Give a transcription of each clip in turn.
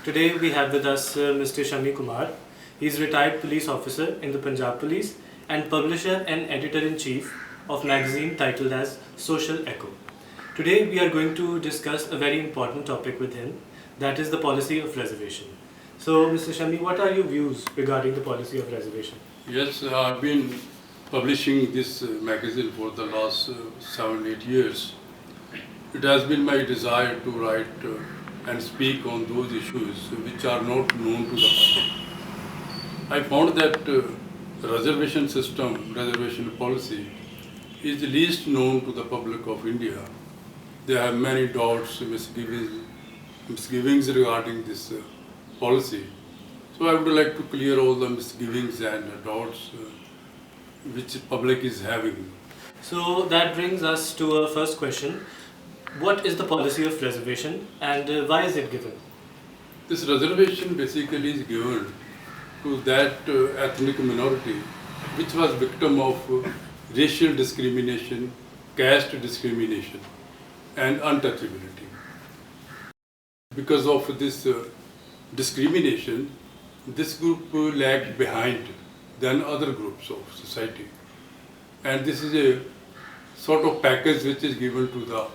Today we have with us Mr. SHUMMI KUMAR. He is retired police officer in the Punjab Police and publisher and editor-in-chief of magazine titled as Social Echo. Today we are going to discuss a very important topic with him, that is the policy of reservation. So Mr. SHUMMI, what are your views regarding the policy of reservation? Yes, I've been publishing this magazine for the last 7-8 years. It has been my desire to write and speak on those issues which are not known to the public. I found that reservation system, reservation policy is the least known to the public of India. They have many doubts, misgivings regarding this policy. So I would like to clear all the misgivings and doubts which the public is having. So that brings us to our first question. What is the policy of reservation and why is it given? This reservation basically is given to that ethnic minority which was victim of racial discrimination, caste discrimination and untouchability. Because of this discrimination, this group lagged behind than other groups of society. And this is a sort of package which is given to the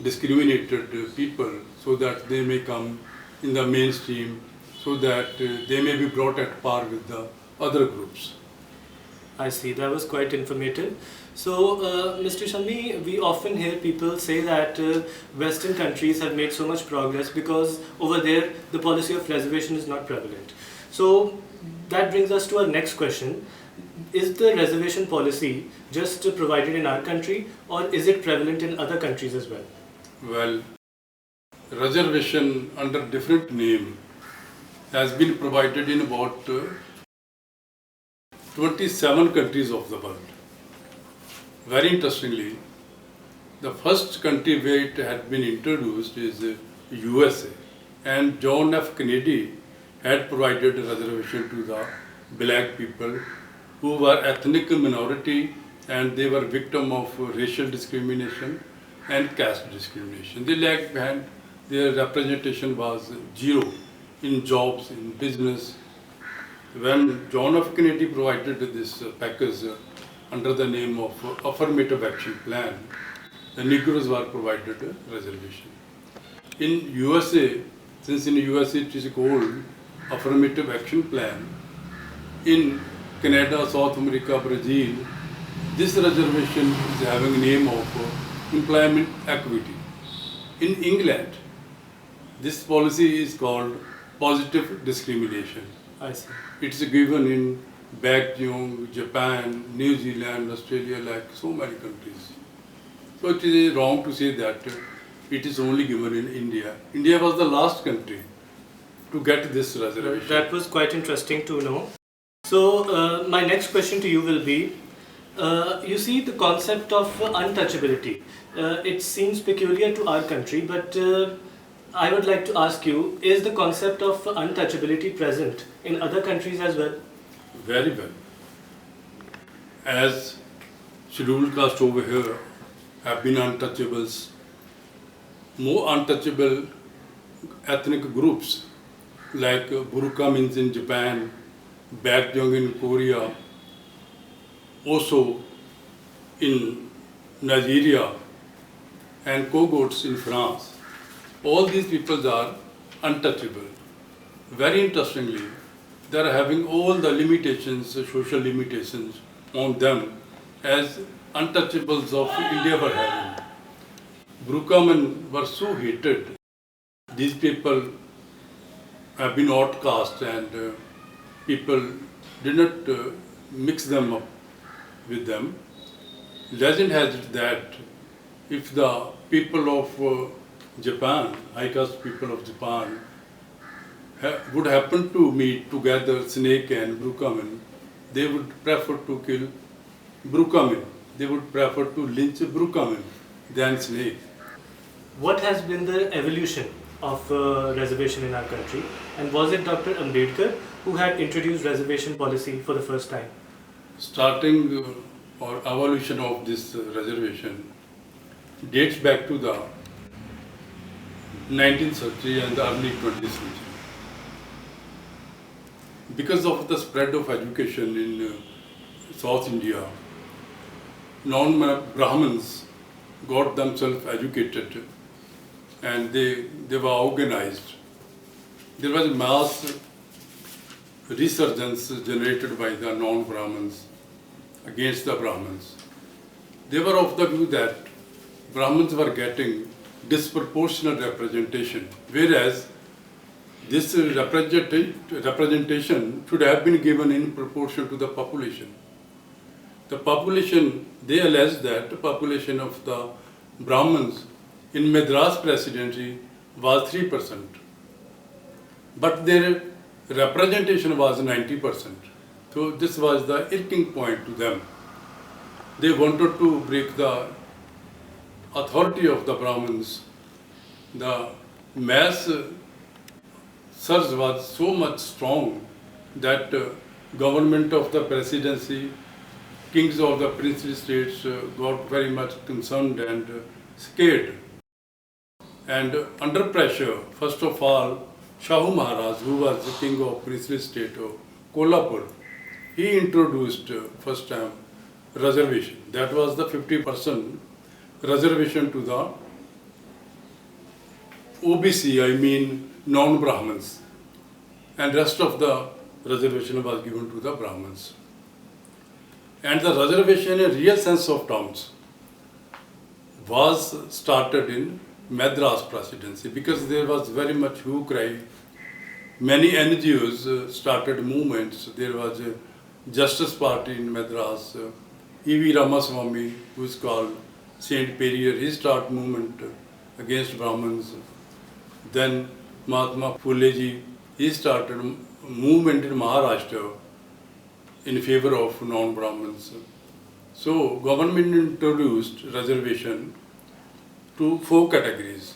discriminated people so that they may come in the mainstream, so that they may be brought at par with the other groups. I see, that was quite informative. So, Mr. SHUMMI, we often hear people say that Western countries have made so much progress because over there the policy of reservation is not prevalent. So, that brings us to our next question. Is the reservation policy just provided in our country or is it prevalent in other countries as well? Well, reservation under different name has been provided in about 27 countries of the world. Very interestingly, the first country where it had been introduced is USA, and John F. Kennedy had provided a reservation to the black people who were ethnic minority and they were victim of racial discrimination and caste discrimination. They lagged behind. Their representation was zero in jobs, in business. When John F. Kennedy provided this package under the name of Affirmative Action Plan, the Negroes were provided a reservation. In USA, since in USA it is called Affirmative Action Plan, in Canada, South America, Brazil, this reservation is having a name of employment equity. In England, this policy is called positive discrimination. I see. It's given in Belgium, Japan, New Zealand, Australia, like so many countries. So it is wrong to say that it is only given in India. India was the last country to get this reservation. That was quite interesting to know. So my next question to you will be, you see the concept of untouchability. It seems peculiar to our country, but I would like to ask you, is the concept of untouchability present in other countries as well? Very well. As scheduled caste over here have been untouchables, more untouchable ethnic groups like Burkamins in Japan, Baekjeong in Korea, also in Nigeria and Kogots in France. All these peoples are untouchable. Very interestingly, they are having all the limitations, social limitations on them as untouchables of India were having. Burkamen were so hated. These people have been outcast and people did not mix them up with them. Legend has it that if the people of Japan, high caste people of Japan, would happen to meet together snake and Burkamen, they would prefer to kill Burkamen. They would prefer to lynch Burkamen than snake. What has been the evolution of reservation in our country, and was it Dr. Ambedkar who had introduced reservation policy for the first time? Starting or evolution of this reservation dates back to the 19th century and the early 20th century. because of the spread of education in South India, non-Brahmins got themselves educated and they were organized. There was a mass resurgence generated by the non-Brahmins against the Brahmins. They were of the view that Brahmins were getting disproportionate representation, whereas this representation should have been given in proportion to the population. The population, they alleged that the population of the Brahmins in Madras Presidency was 3%, but their representation was 90%. So this was the irking point to them. They wanted to break the authority of the Brahmins. The mass surge was so much strong that government of the presidency, kings of the princely states got very much concerned and scared. And under pressure, first of all, Shahu Maharaj, who was the king of princely state of Kolhapur, he introduced first time reservation. That was the 50% reservation to the OBC, I mean non-Brahmins, and rest of the reservation was given to the Brahmins. And the reservation in real sense of terms was started in Madras Presidency because there was very much hue cry. Many NGOs started movements. There was a Justice Party in Madras. E.V. Ramaswamy, who is called Saint Perrier, he started movement against Brahmins. Then Mahatma Phule ji, he started movement in Maharashtra in favor of non-Brahmins. So government introduced reservation to 4 categories.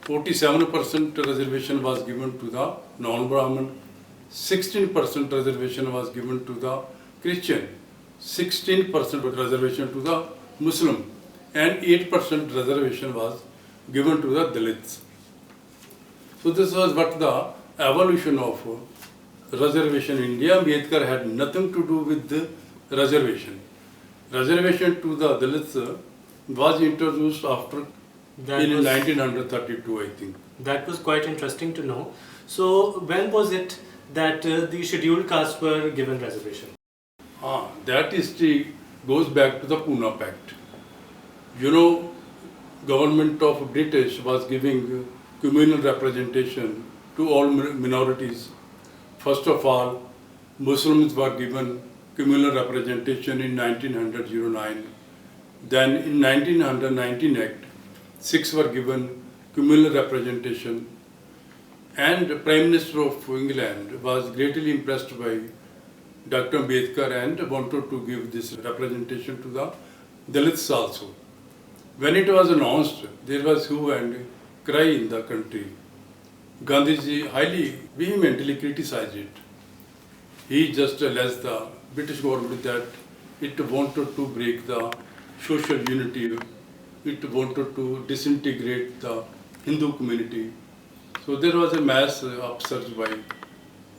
47% reservation was given to the non-Brahmin, 16% reservation was given to the Christian, 16% reservation to the Muslim, and 8% reservation was given to the Dalits. So this was what the evolution of reservation in India. Ambedkar had nothing to do with the reservation. Reservation to the Dalits was introduced after in 1932, I think. That was quite interesting to know. So when was it that the scheduled castes were given reservation? That history goes back to the Pune Pact. You know, government of British was giving communal representation to all minorities. First of all, Muslims were given communal representation in 1909. Then in 1919 Act, 6 were given communal representation. And Prime Minister of England was greatly impressed by Dr. Ambedkar and wanted to give this representation to the Dalits also. When it was announced, there was hue and cry in the country. Gandhiji highly vehemently criticized it. He just alleged the British government that it wanted to break the social unity, it wanted to disintegrate the Hindu community. So there was a mass upsurge by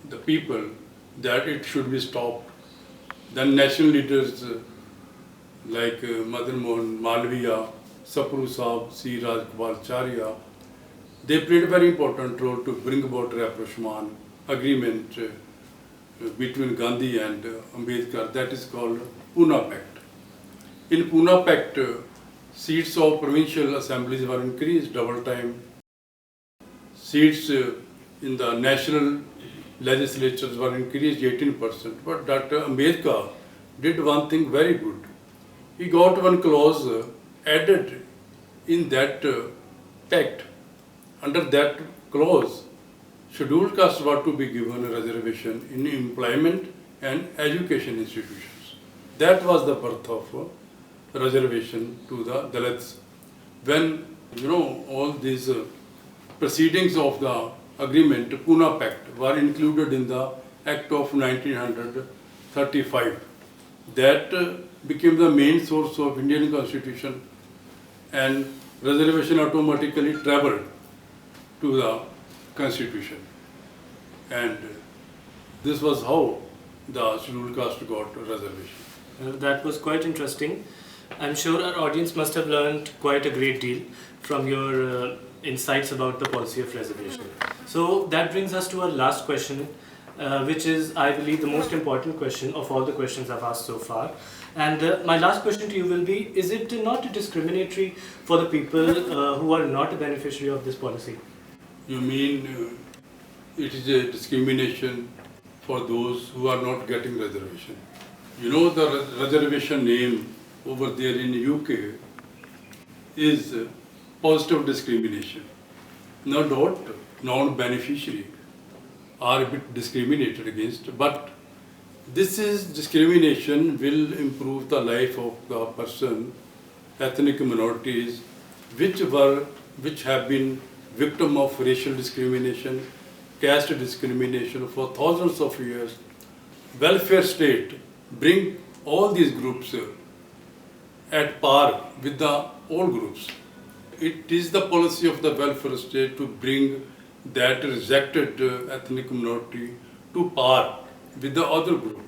the people that it should be stopped. Then national leaders like Madan Mohan Malviya, Sapru Saab, C. Rajgopalacharya, they played a very important role to bring about rapprochement agreement between Gandhi and Ambedkar. That is called Pune Pact. In Pune Pact, seats of provincial assemblies were increased double time. Seats in the national legislatures were increased 18%. But Dr. Ambedkar did one thing very good. He got one clause added in that pact. Under that clause, scheduled castes were to be given a reservation in employment and education institutions. That was the birth of reservation to the Dalits. When, all these proceedings of the agreement, Pune Pact, were included in the Act of 1935. That became the main source of Indian Constitution, and reservation automatically traveled to the Constitution. And This was how the scheduled caste got a reservation. That was quite interesting. I'm sure our audience must have learned quite a great deal from your insights about the policy of reservation. So that brings us to our last question, which is, I believe, the most important question of all the questions I've asked so far. And my last question to you will be, is it not discriminatory for the people who are not a beneficiary of this policy? You mean it is a discrimination for those who are not getting reservation? You know, the reservation name over there in UK is positive discrimination. No doubt, non-beneficiary are a bit discriminated against, but this is discrimination will improve the life of the person, ethnic minorities, which have been victim of racial discrimination, caste discrimination for thousands of years. Welfare state bring all these groups at par with the all groups. It is the policy of the welfare state to bring that rejected ethnic minority to par with the other group,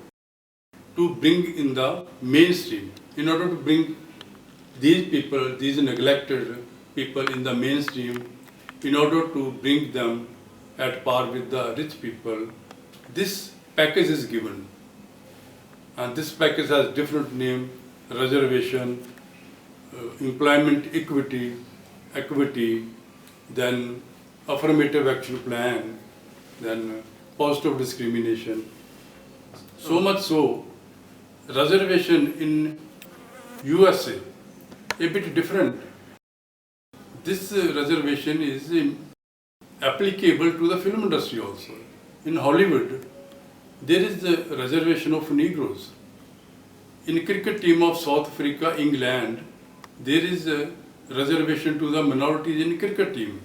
to bring in the mainstream. In order to bring these people, these neglected people in the mainstream, in order to bring them at par with the rich people, this package is given. And this package has different name: reservation, employment equity, then affirmative action plan, then positive discrimination. So much so, reservation in USA a bit different. This reservation is applicable to the film industry also. In Hollywood, there is a reservation of Negroes. In cricket team of South Africa, England, there is a reservation to the minorities in cricket team,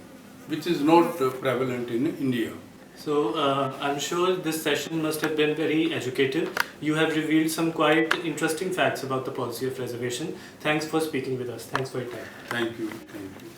which is not prevalent in India. So I'm sure this session must have been very educative. You have revealed some quite interesting facts about the policy of reservation. Thanks for speaking with us. Thanks for your time. Thank you. Thank you.